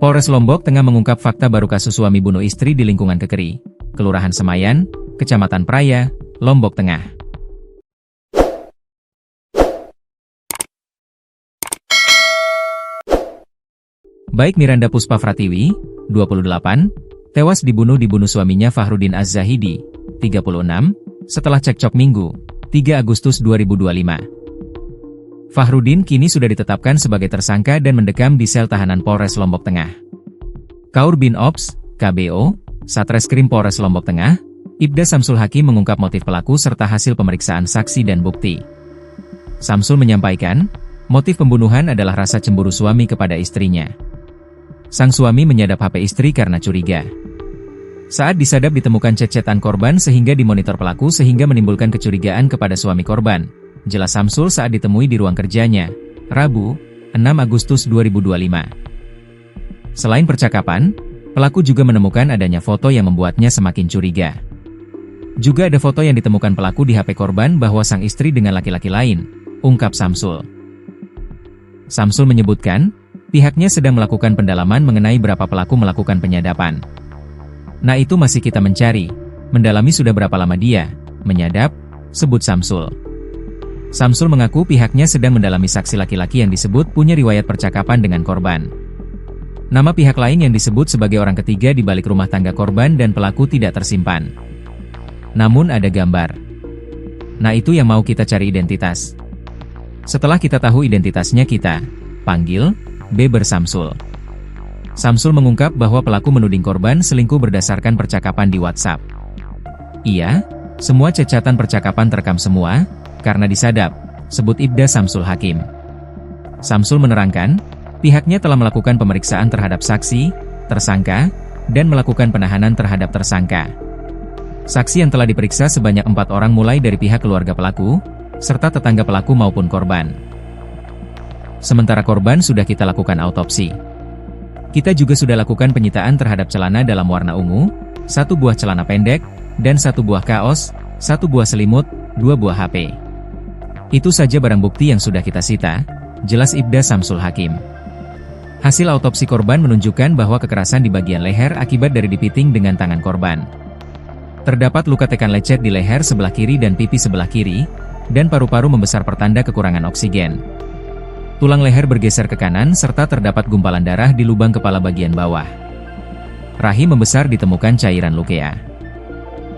Polres Lombok Tengah mengungkap fakta baru kasus suami bunuh istri di lingkungan Kekeri, Kelurahan Semayan, Kecamatan Praya, Lombok Tengah. Baik Miranda Puspa Pratiwi, 28, tewas dibunuh suaminya Fahrudin Az-Zahidi, 36, setelah cekcok Minggu, 3 Agustus 2025. Fahrudin kini sudah ditetapkan sebagai tersangka dan mendekam di sel tahanan Polres Lombok Tengah. Kaur Bin Ops, KBO, Satreskrim Polres Lombok Tengah, Ibda Samsul Hakim mengungkap motif pelaku serta hasil pemeriksaan saksi dan bukti. Samsul menyampaikan, motif pembunuhan adalah rasa cemburu suami kepada istrinya. Sang suami menyadap HP istri karena curiga. Saat disadap ditemukan chat-chatan korban sehingga dimonitor pelaku sehingga menimbulkan kecurigaan kepada suami korban. Jelas Samsul saat ditemui di ruang kerjanya, Rabu, 6 Agustus 2025. Selain percakapan, pelaku juga menemukan adanya foto yang membuatnya semakin curiga. Juga ada foto yang ditemukan pelaku di HP korban bahwa sang istri dengan laki-laki lain, ungkap Samsul. Samsul menyebutkan, pihaknya sedang melakukan pendalaman mengenai berapa pelaku melakukan penyadapan. Nah itu masih kita mencari, mendalami sudah berapa lama dia menyadap, sebut Samsul. Samsul mengaku pihaknya sedang mendalami saksi laki-laki yang disebut punya riwayat percakapan dengan korban. Nama pihak lain yang disebut sebagai orang ketiga di balik rumah tangga korban dan pelaku tidak tersimpan. Namun ada gambar. Nah itu yang mau kita cari identitas. Setelah kita tahu identitasnya kita panggil B bersamsul. Samsul mengungkap bahwa pelaku menuding korban selingkuh berdasarkan percakapan di WhatsApp. Iya, semua chat-chatan percakapan terekam semua, karena disadap, sebut Ibda Samsul Hakim. Samsul menerangkan, pihaknya telah melakukan pemeriksaan terhadap saksi, tersangka, dan melakukan penahanan terhadap tersangka. Saksi yang telah diperiksa sebanyak 4 orang mulai dari pihak keluarga pelaku, serta tetangga pelaku maupun korban. Sementara korban sudah kita lakukan autopsi. Kita juga sudah lakukan penyitaan terhadap celana dalam warna ungu, 1 buah celana pendek, dan 1 buah kaos, 1 buah selimut, 2 buah HP. Itu saja barang bukti yang sudah kita sita, jelas Ibda Samsul Hakim. Hasil autopsi korban menunjukkan bahwa kekerasan di bagian leher akibat dari dipiting dengan tangan korban. Terdapat luka tekan lecet di leher sebelah kiri dan pipi sebelah kiri, dan paru-paru membesar pertanda kekurangan oksigen. Tulang leher bergeser ke kanan serta terdapat gumpalan darah di lubang kepala bagian bawah. Rahim membesar ditemukan cairan leukemia.